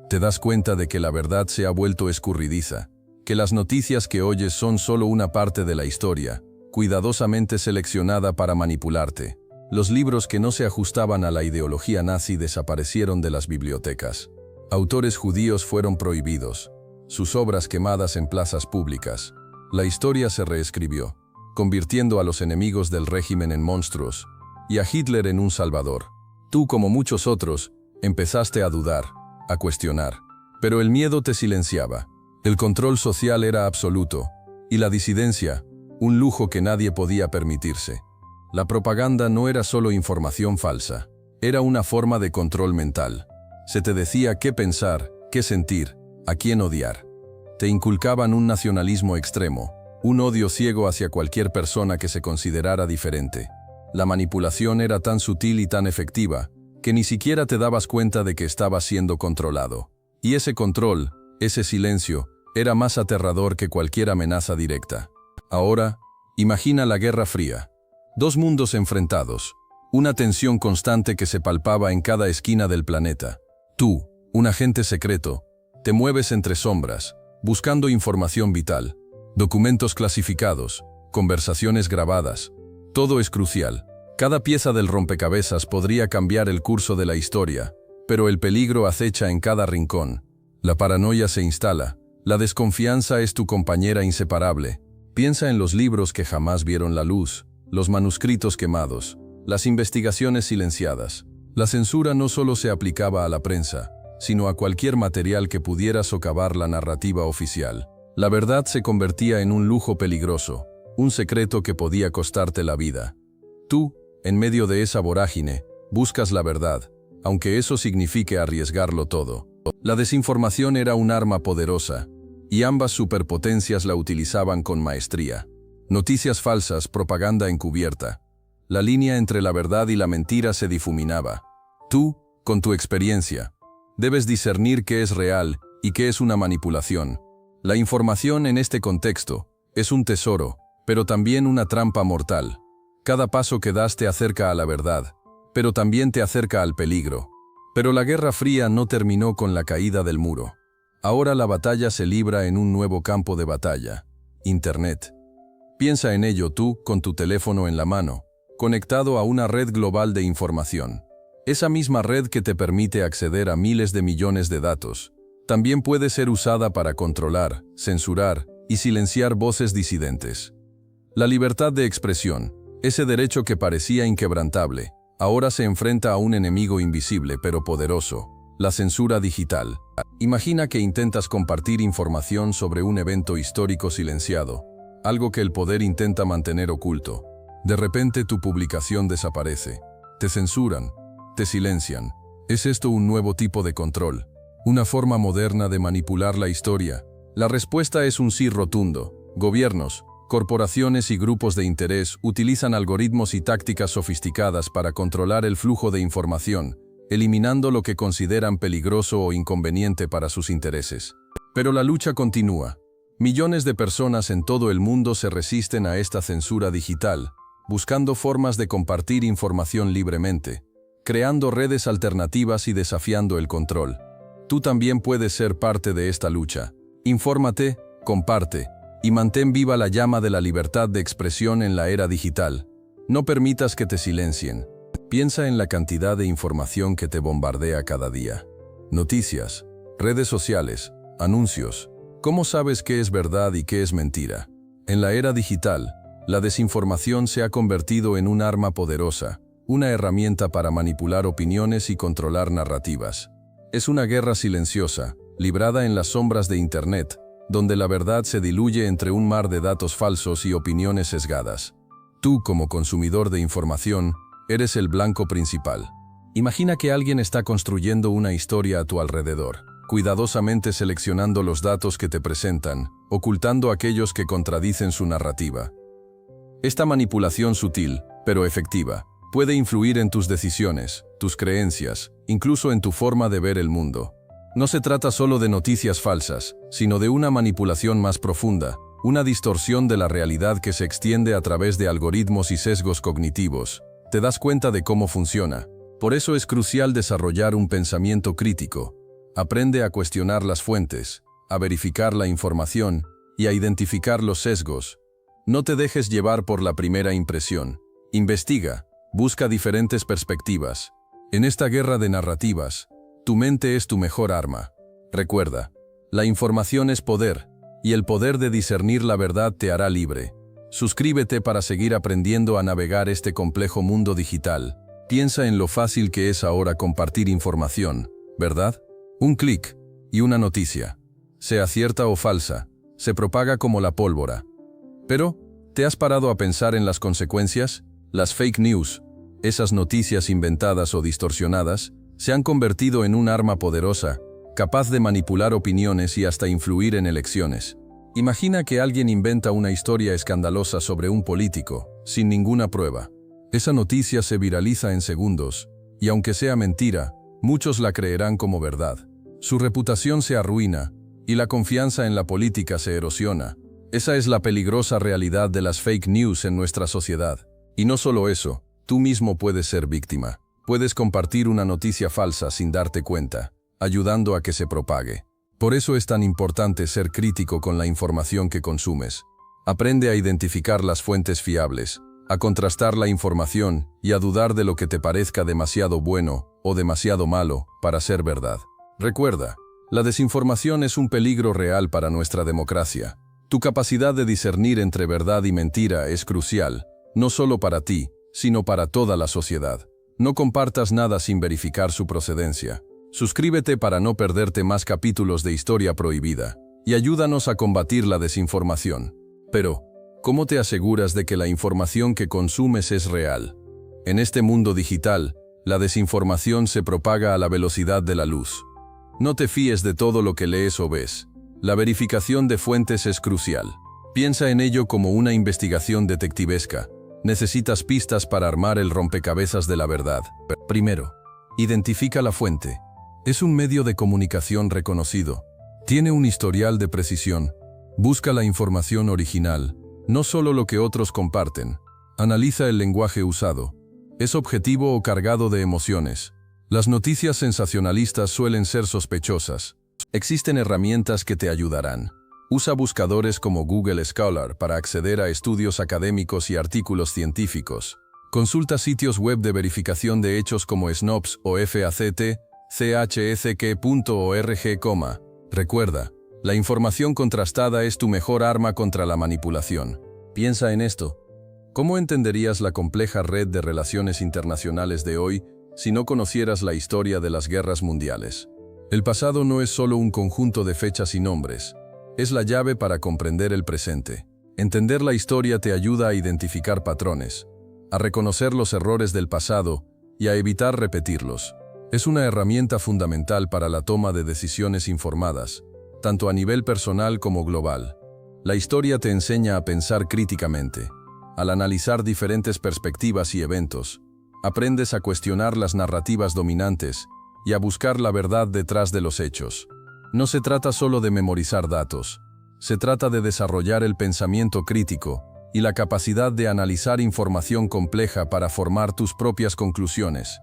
Speaker 1: Te das cuenta de que la verdad se ha vuelto escurridiza, que las noticias que oyes son solo una parte de la historia, cuidadosamente seleccionada para manipularte. Los libros que no se ajustaban a la ideología nazi desaparecieron de las bibliotecas. Autores judíos fueron prohibidos, sus obras quemadas en plazas públicas. La historia se reescribió, convirtiendo a los enemigos del régimen en monstruos, y a Hitler en un salvador. Tú, como muchos otros, empezaste a dudar, a cuestionar, pero el miedo te silenciaba. El control social era absoluto, y la disidencia, un lujo que nadie podía permitirse. La propaganda no era solo información falsa, era una forma de control mental. Se te decía qué pensar, qué sentir, a quién odiar. Te inculcaban un nacionalismo extremo, un odio ciego hacia cualquier persona que se considerara diferente. La manipulación era tan sutil y tan efectiva, que ni siquiera te dabas cuenta de que estabas siendo controlado. Y ese control, ese silencio, era más aterrador que cualquier amenaza directa. Ahora, imagina la Guerra Fría. Dos mundos enfrentados, una tensión constante que se palpaba en cada esquina del planeta. Tú, un agente secreto, te mueves entre sombras, buscando información vital, documentos clasificados, conversaciones grabadas. Todo es crucial. Cada pieza del rompecabezas podría cambiar el curso de la historia, pero el peligro acecha en cada rincón. La paranoia se instala, la desconfianza es tu compañera inseparable. Piensa en los libros que jamás vieron la luz, los manuscritos quemados, las investigaciones silenciadas. La censura no solo se aplicaba a la prensa, sino a cualquier material que pudiera socavar la narrativa oficial. La verdad se convertía en un lujo peligroso, un secreto que podía costarte la vida. Tú, en medio de esa vorágine, buscas la verdad, aunque eso signifique arriesgarlo todo. La desinformación era un arma poderosa, y ambas superpotencias la utilizaban con maestría. Noticias falsas, propaganda encubierta. La línea entre la verdad y la mentira se difuminaba. Tú, con tu experiencia, debes discernir qué es real y qué es una manipulación. La información en este contexto es un tesoro, pero también una trampa mortal. Cada paso que das te acerca a la verdad, pero también te acerca al peligro. Pero la Guerra Fría no terminó con la caída del muro. Ahora la batalla se libra en un nuevo campo de batalla: Internet. Piensa en ello tú, con tu teléfono en la mano, conectado a una red global de información. Esa misma red que te permite acceder a miles de millones de datos, también puede ser usada para controlar, censurar y silenciar voces disidentes. La libertad de expresión, ese derecho que parecía inquebrantable, ahora se enfrenta a un enemigo invisible pero poderoso: la censura digital. Imagina que intentas compartir información sobre un evento histórico silenciado, algo que el poder intenta mantener oculto. De repente tu publicación desaparece. Te censuran, te silencian. ¿Es esto un nuevo tipo de control? ¿Una forma moderna de manipular la historia? La respuesta es un sí rotundo. Gobiernos, corporaciones y grupos de interés utilizan algoritmos y tácticas sofisticadas para controlar el flujo de información, eliminando lo que consideran peligroso o inconveniente para sus intereses. Pero la lucha continúa. Millones de personas en todo el mundo se resisten a esta censura digital, buscando formas de compartir información libremente, creando redes alternativas y desafiando el control. Tú también puedes ser parte de esta lucha. Infórmate, comparte y mantén viva la llama de la libertad de expresión en la era digital. No permitas que te silencien. Piensa en la cantidad de información que te bombardea cada día. Noticias, redes sociales, anuncios. ¿Cómo sabes qué es verdad y qué es mentira? En la era digital, la desinformación se ha convertido en un arma poderosa, una herramienta para manipular opiniones y controlar narrativas. Es una guerra silenciosa, librada en las sombras de Internet, donde la verdad se diluye entre un mar de datos falsos y opiniones sesgadas. Tú, como consumidor de información, eres el blanco principal. Imagina que alguien está construyendo una historia a tu alrededor, cuidadosamente seleccionando los datos que te presentan, ocultando aquellos que contradicen su narrativa. Esta manipulación sutil, pero efectiva, puede influir en tus decisiones, tus creencias, incluso en tu forma de ver el mundo. No se trata solo de noticias falsas, sino de una manipulación más profunda, una distorsión de la realidad que se extiende a través de algoritmos y sesgos cognitivos. Te das cuenta de cómo funciona. Por eso es crucial desarrollar un pensamiento crítico. Aprende a cuestionar las fuentes, a verificar la información y a identificar los sesgos. No te dejes llevar por la primera impresión. Investiga, busca diferentes perspectivas. En esta guerra de narrativas, tu mente es tu mejor arma. Recuerda, la información es poder, y el poder de discernir la verdad te hará libre. Suscríbete para seguir aprendiendo a navegar este complejo mundo digital. Piensa en lo fácil que es ahora compartir información, ¿verdad? Un clic y una noticia, sea cierta o falsa, se propaga como la pólvora. Pero, ¿te has parado a pensar en las consecuencias? Las fake news, esas noticias inventadas o distorsionadas, se han convertido en un arma poderosa, capaz de manipular opiniones y hasta influir en elecciones. Imagina que alguien inventa una historia escandalosa sobre un político, sin ninguna prueba. Esa noticia se viraliza en segundos, y aunque sea mentira, muchos la creerán como verdad. Su reputación se arruina, y la confianza en la política se erosiona. Esa es la peligrosa realidad de las fake news en nuestra sociedad. Y no solo eso, tú mismo puedes ser víctima. Puedes compartir una noticia falsa sin darte cuenta, ayudando a que se propague. Por eso es tan importante ser crítico con la información que consumes. Aprende a identificar las fuentes fiables, a contrastar la información y a dudar de lo que te parezca demasiado bueno o demasiado malo para ser verdad. Recuerda, la desinformación es un peligro real para nuestra democracia. Tu capacidad de discernir entre verdad y mentira es crucial, no solo para ti, sino para toda la sociedad. No compartas nada sin verificar su procedencia. Suscríbete para no perderte más capítulos de Historia Prohibida y ayúdanos a combatir la desinformación. Pero, ¿cómo te aseguras de que la información que consumes es real? En este mundo digital, la desinformación se propaga a la velocidad de la luz. No te fíes de todo lo que lees o ves. La verificación de fuentes es crucial. Piensa en ello como una investigación detectivesca. Necesitas pistas para armar el rompecabezas de la verdad. Primero, identifica la fuente. Es un medio de comunicación reconocido. Tiene un historial de precisión. Busca la información original, no solo lo que otros comparten. Analiza el lenguaje usado. ¿Es objetivo o cargado de emociones? Las noticias sensacionalistas suelen ser sospechosas. Existen herramientas que te ayudarán. Usa buscadores como Google Scholar para acceder a estudios académicos y artículos científicos. Consulta sitios web de verificación de hechos como SNOPS o FACT, chfk.org. Recuerda, la información contrastada es tu mejor arma contra la manipulación. Piensa en esto. ¿Cómo entenderías la compleja red de relaciones internacionales de hoy si no conocieras la historia de las guerras mundiales? El pasado no es solo un conjunto de fechas y nombres. Es la llave para comprender el presente. Entender la historia te ayuda a identificar patrones, a reconocer los errores del pasado y a evitar repetirlos. Es una herramienta fundamental para la toma de decisiones informadas, tanto a nivel personal como global. La historia te enseña a pensar críticamente. Al analizar diferentes perspectivas y eventos, aprendes a cuestionar las narrativas dominantes y a buscar la verdad detrás de los hechos. No se trata solo de memorizar datos, se trata de desarrollar el pensamiento crítico y la capacidad de analizar información compleja para formar tus propias conclusiones.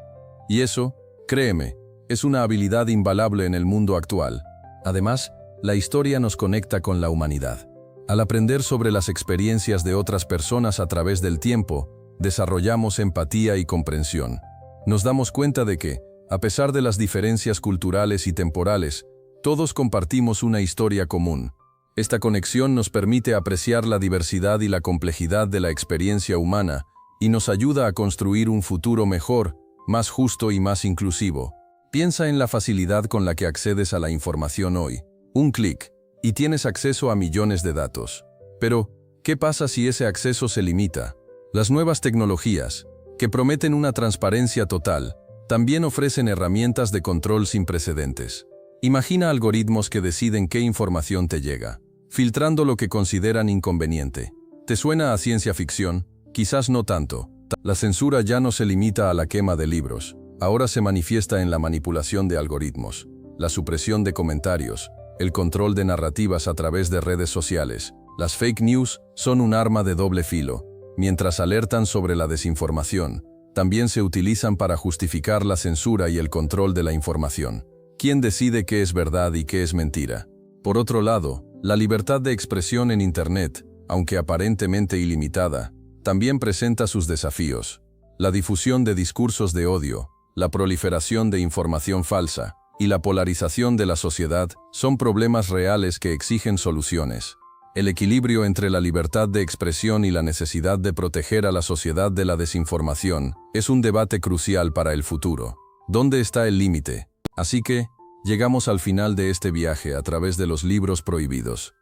Speaker 1: Y eso, créeme, es una habilidad invaluable en el mundo actual. Además, la historia nos conecta con la humanidad. Al aprender sobre las experiencias de otras personas a través del tiempo, desarrollamos empatía y comprensión. Nos damos cuenta de que, a pesar de las diferencias culturales y temporales, todos compartimos una historia común. Esta conexión nos permite apreciar la diversidad y la complejidad de la experiencia humana y nos ayuda a construir un futuro mejor, más justo y más inclusivo. Piensa en la facilidad con la que accedes a la información hoy. Un clic, y tienes acceso a millones de datos. Pero, ¿qué pasa si ese acceso se limita? Las nuevas tecnologías, que prometen una transparencia total, también ofrecen herramientas de control sin precedentes. Imagina algoritmos que deciden qué información te llega, filtrando lo que consideran inconveniente. ¿Te suena a ciencia ficción? Quizás no tanto. La censura ya no se limita a la quema de libros, ahora se manifiesta en la manipulación de algoritmos, la supresión de comentarios, el control de narrativas a través de redes sociales. Las fake news son un arma de doble filo. Mientras alertan sobre la desinformación, también se utilizan para justificar la censura y el control de la información. ¿Quién decide qué es verdad y qué es mentira? Por otro lado, la libertad de expresión en Internet, aunque aparentemente ilimitada, también presenta sus desafíos. La difusión de discursos de odio, la proliferación de información falsa y la polarización de la sociedad son problemas reales que exigen soluciones. El equilibrio entre la libertad de expresión y la necesidad de proteger a la sociedad de la desinformación es un debate crucial para el futuro. ¿Dónde está el límite? Así que, llegamos al final de este viaje a través de los libros prohibidos.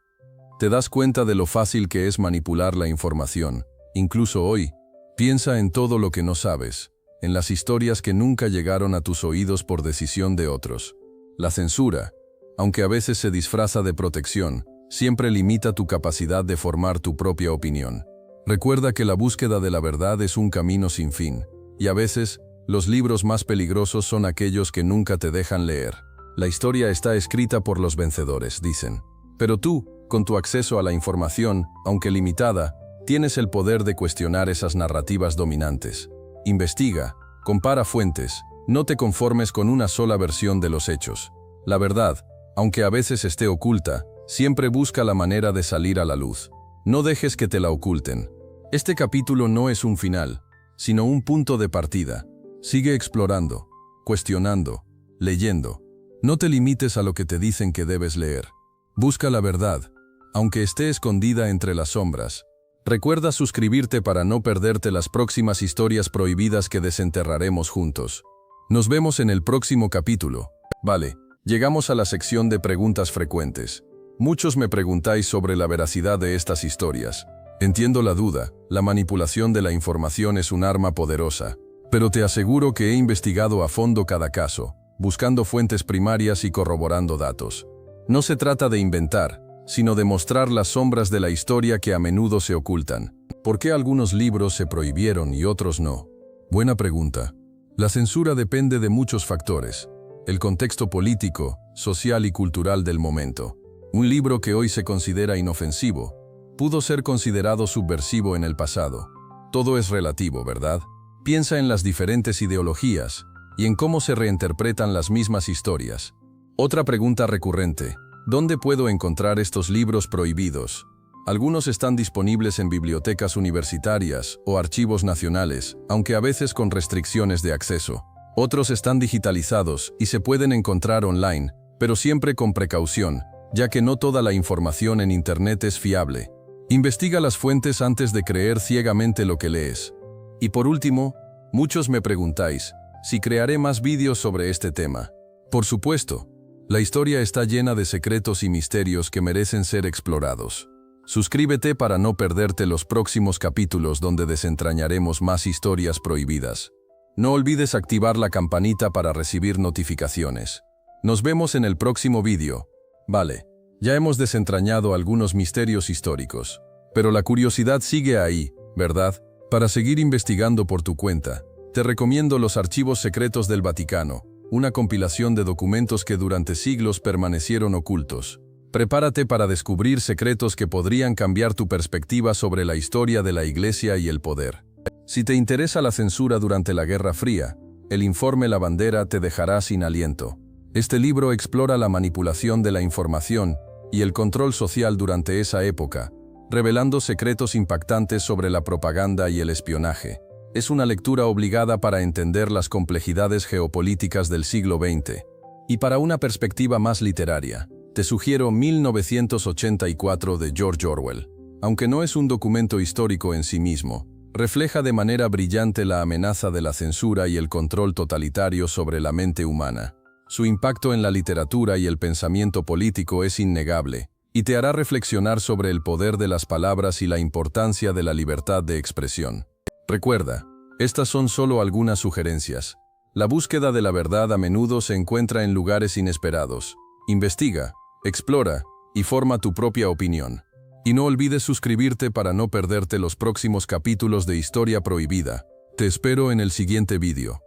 Speaker 1: ¿Te das cuenta de lo fácil que es manipular la información? Incluso hoy, piensa en todo lo que no sabes, en las historias que nunca llegaron a tus oídos por decisión de otros. La censura, aunque a veces se disfraza de protección, siempre limita tu capacidad de formar tu propia opinión. Recuerda que la búsqueda de la verdad es un camino sin fin, y a veces, los libros más peligrosos son aquellos que nunca te dejan leer. La historia está escrita por los vencedores, dicen. Pero tú, con tu acceso a la información, aunque limitada, tienes el poder de cuestionar esas narrativas dominantes. Investiga, compara fuentes, no te conformes con una sola versión de los hechos. La verdad, aunque a veces esté oculta, siempre busca la manera de salir a la luz. No dejes que te la oculten. Este capítulo no es un final, sino un punto de partida. Sigue explorando, cuestionando, leyendo. No te limites a lo que te dicen que debes leer. Busca la verdad, aunque esté escondida entre las sombras. Recuerda suscribirte para no perderte las próximas historias prohibidas que desenterraremos juntos. Nos vemos en el próximo capítulo. Vale, llegamos a la sección de preguntas frecuentes. Muchos me preguntáis sobre la veracidad de estas historias. Entiendo la duda, la manipulación de la información es un arma poderosa. Pero te aseguro que he investigado a fondo cada caso, buscando fuentes primarias y corroborando datos. No se trata de inventar, sino de mostrar las sombras de la historia que a menudo se ocultan. ¿Por qué algunos libros se prohibieron y otros no? Buena pregunta. La censura depende de muchos factores. El contexto político, social y cultural del momento. Un libro que hoy se considera inofensivo, pudo ser considerado subversivo en el pasado. Todo es relativo, ¿verdad? Piensa en las diferentes ideologías y en cómo se reinterpretan las mismas historias. Otra pregunta recurrente: ¿dónde puedo encontrar estos libros prohibidos? Algunos están disponibles en bibliotecas universitarias o archivos nacionales, aunque a veces con restricciones de acceso. Otros están digitalizados y se pueden encontrar online, pero siempre con precaución, ya que no toda la información en Internet es fiable. Investiga las fuentes antes de creer ciegamente lo que lees. Y por último, muchos me preguntáis si crearé más vídeos sobre este tema. Por supuesto, la historia está llena de secretos y misterios que merecen ser explorados. Suscríbete para no perderte los próximos capítulos donde desentrañaremos más historias prohibidas. No olvides activar la campanita para recibir notificaciones. Nos vemos en el próximo vídeo. Vale, ya hemos desentrañado algunos misterios históricos, pero la curiosidad sigue ahí, ¿verdad? Para seguir investigando por tu cuenta, te recomiendo Los Archivos Secretos del Vaticano, una compilación de documentos que durante siglos permanecieron ocultos. Prepárate para descubrir secretos que podrían cambiar tu perspectiva sobre la historia de la Iglesia y el poder. Si te interesa la censura durante la Guerra Fría, el informe La Bandera te dejará sin aliento. Este libro explora la manipulación de la información y el control social durante esa época, revelando secretos impactantes sobre la propaganda y el espionaje. Es una lectura obligada para entender las complejidades geopolíticas del siglo XX. Y para una perspectiva más literaria, te sugiero 1984 de George Orwell. Aunque no es un documento histórico en sí mismo, refleja de manera brillante la amenaza de la censura y el control totalitario sobre la mente humana. Su impacto en la literatura y el pensamiento político es innegable, y te hará reflexionar sobre el poder de las palabras y la importancia de la libertad de expresión. Recuerda, estas son solo algunas sugerencias. La búsqueda de la verdad a menudo se encuentra en lugares inesperados. Investiga, explora y forma tu propia opinión. Y no olvides suscribirte para no perderte los próximos capítulos de Historia Prohibida. Te espero en el siguiente vídeo.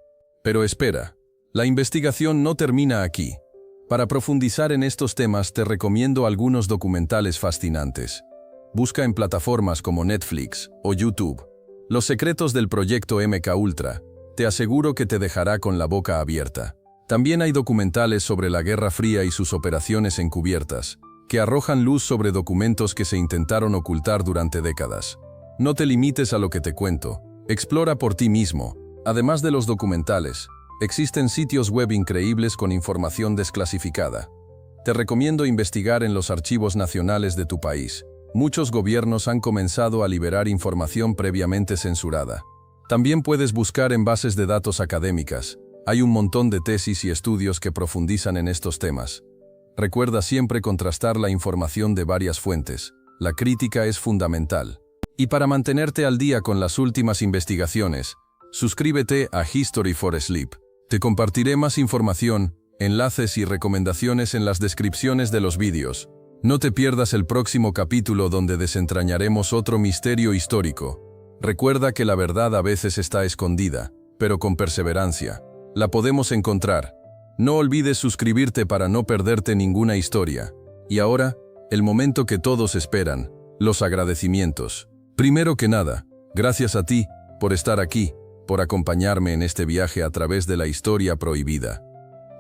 Speaker 1: Pero espera, la investigación no termina aquí. Para profundizar en estos temas te recomiendo algunos documentales fascinantes. Busca en plataformas como Netflix o YouTube Los secretos del proyecto MKUltra. Te aseguro que te dejará con la boca abierta. También hay documentales sobre la Guerra Fría y sus operaciones encubiertas, que arrojan luz sobre documentos que se intentaron ocultar durante décadas. No te limites a lo que te cuento, explora por ti mismo. Además de los documentales, existen sitios web increíbles con información desclasificada. Te recomiendo investigar en los archivos nacionales de tu país. Muchos gobiernos han comenzado a liberar información previamente censurada. También puedes buscar en bases de datos académicas. Hay un montón de tesis y estudios que profundizan en estos temas. Recuerda siempre contrastar la información de varias fuentes. La crítica es fundamental. Y para mantenerte al día con las últimas investigaciones, suscríbete a History for Sleep. Te compartiré más información, enlaces y recomendaciones en las descripciones de los vídeos. No te pierdas el próximo capítulo donde desentrañaremos otro misterio histórico. Recuerda que la verdad a veces está escondida, pero con perseverancia la podemos encontrar. No olvides suscribirte para no perderte ninguna historia. Y ahora, el momento que todos esperan, los agradecimientos. Primero que nada, gracias a ti, por estar aquí, por acompañarme en este viaje a través de la historia prohibida.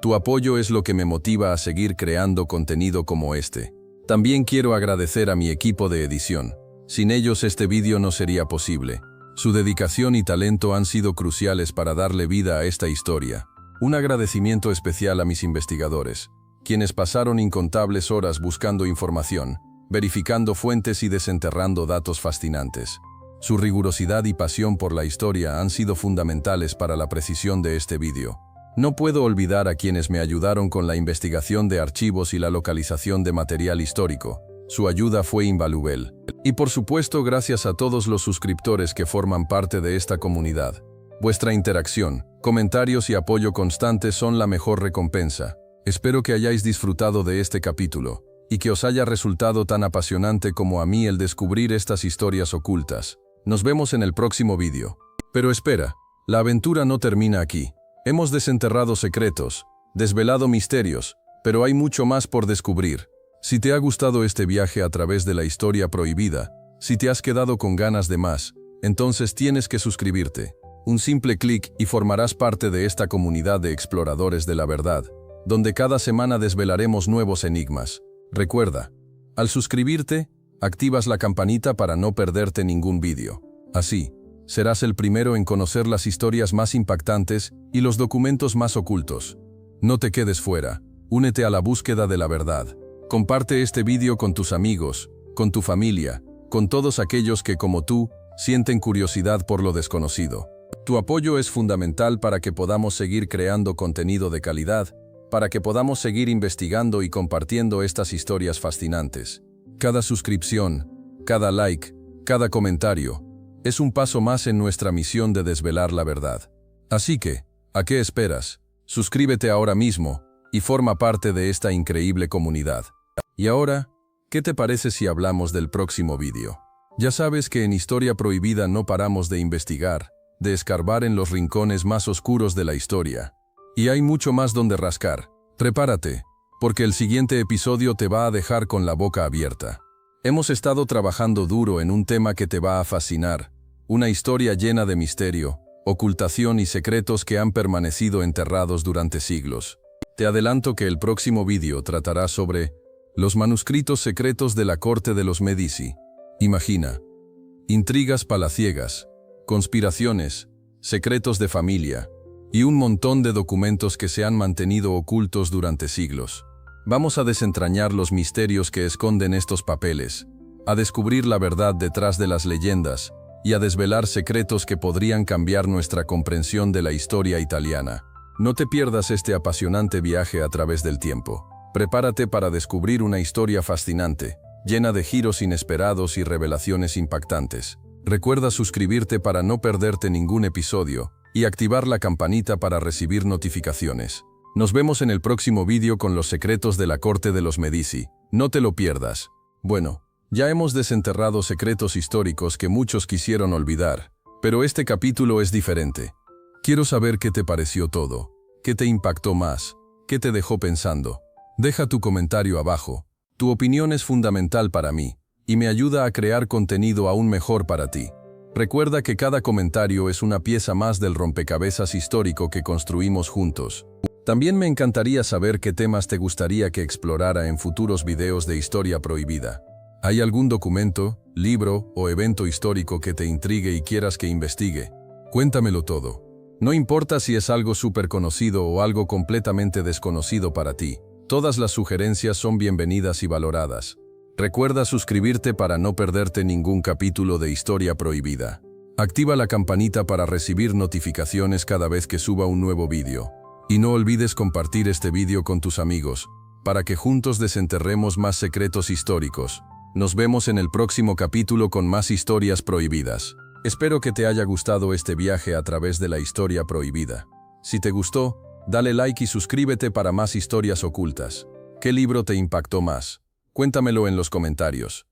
Speaker 1: Tu apoyo es lo que me motiva a seguir creando contenido como este. También quiero agradecer a mi equipo de edición. Sin ellos este vídeo no sería posible. Su dedicación y talento han sido cruciales para darle vida a esta historia. Un agradecimiento especial a mis investigadores, quienes pasaron incontables horas buscando información, verificando fuentes y desenterrando datos fascinantes. Su rigurosidad y pasión por la historia han sido fundamentales para la precisión de este vídeo. No puedo olvidar a quienes me ayudaron con la investigación de archivos y la localización de material histórico. Su ayuda fue invaluable. Y por supuesto, gracias a todos los suscriptores que forman parte de esta comunidad. Vuestra interacción, comentarios y apoyo constante son la mejor recompensa. Espero que hayáis disfrutado de este capítulo, y que os haya resultado tan apasionante como a mí el descubrir estas historias ocultas. Nos vemos en el próximo vídeo. Pero espera, la aventura no termina aquí. Hemos desenterrado secretos, desvelado misterios, pero hay mucho más por descubrir. Si te ha gustado este viaje a través de la historia prohibida, si te has quedado con ganas de más, entonces tienes que suscribirte. Un simple clic y formarás parte de esta comunidad de exploradores de la verdad. donde cada semana desvelaremos nuevos enigmas. Recuerda, al suscribirte, activas la campanita para no perderte ningún vídeo. Así, serás el primero en conocer las historias más impactantes y los documentos más ocultos. No te quedes fuera, únete a la búsqueda de la verdad. Comparte este vídeo con tus amigos, con tu familia, con todos aquellos que, como tú, sienten curiosidad por lo desconocido. Tu apoyo es fundamental para que podamos seguir creando contenido de calidad, para que podamos seguir investigando y compartiendo estas historias fascinantes. Cada suscripción, cada like, cada comentario, es un paso más en nuestra misión de desvelar la verdad. Así que, ¿a qué esperas? Suscríbete ahora mismo y forma parte de esta increíble comunidad. Y ahora, ¿qué te parece si hablamos del próximo vídeo? Ya sabes que en Historia Prohibida no paramos de investigar, de escarbar en los rincones más oscuros de la historia. Y hay mucho más donde rascar. Prepárate, porque el siguiente episodio te va a dejar con la boca abierta. Hemos estado trabajando duro en un tema que te va a fascinar, una historia llena de misterio, ocultación y secretos que han permanecido enterrados durante siglos. Te adelanto que el próximo vídeo tratará sobre los manuscritos secretos de la corte de los Medici. Imagina, intrigas palaciegas, conspiraciones, secretos de familia y un montón de documentos que se han mantenido ocultos durante siglos. Vamos a desentrañar los misterios que esconden estos papeles, a descubrir la verdad detrás de las leyendas y a desvelar secretos que podrían cambiar nuestra comprensión de la historia italiana. No te pierdas este apasionante viaje a través del tiempo. Prepárate para descubrir una historia fascinante, llena de giros inesperados y revelaciones impactantes. Recuerda suscribirte para no perderte ningún episodio y activar la campanita para recibir notificaciones. Nos vemos en el próximo vídeo con los secretos de la corte de los Medici. No te lo pierdas. Bueno, ya hemos desenterrado secretos históricos que muchos quisieron olvidar, pero este capítulo es diferente. Quiero saber qué te pareció todo, qué te impactó más, qué te dejó pensando. Deja tu comentario abajo. Tu opinión es fundamental para mí y me ayuda a crear contenido aún mejor para ti. Recuerda que cada comentario es una pieza más del rompecabezas histórico que construimos juntos. También me encantaría saber qué temas te gustaría que explorara en futuros videos de Historia Prohibida. ¿Hay algún documento, libro o evento histórico que te intrigue y quieras que investigue? Cuéntamelo todo. No importa si es algo súper conocido o algo completamente desconocido para ti. Todas las sugerencias son bienvenidas y valoradas. Recuerda suscribirte para no perderte ningún capítulo de Historia Prohibida. Activa la campanita para recibir notificaciones cada vez que suba un nuevo vídeo. Y no olvides compartir este vídeo con tus amigos, para que juntos desenterremos más secretos históricos. Nos vemos en el próximo capítulo con más historias prohibidas. Espero que te haya gustado este viaje a través de la Historia Prohibida. Si te gustó, dale like y suscríbete para más historias ocultas. ¿Qué libro te impactó más? Cuéntamelo en los comentarios.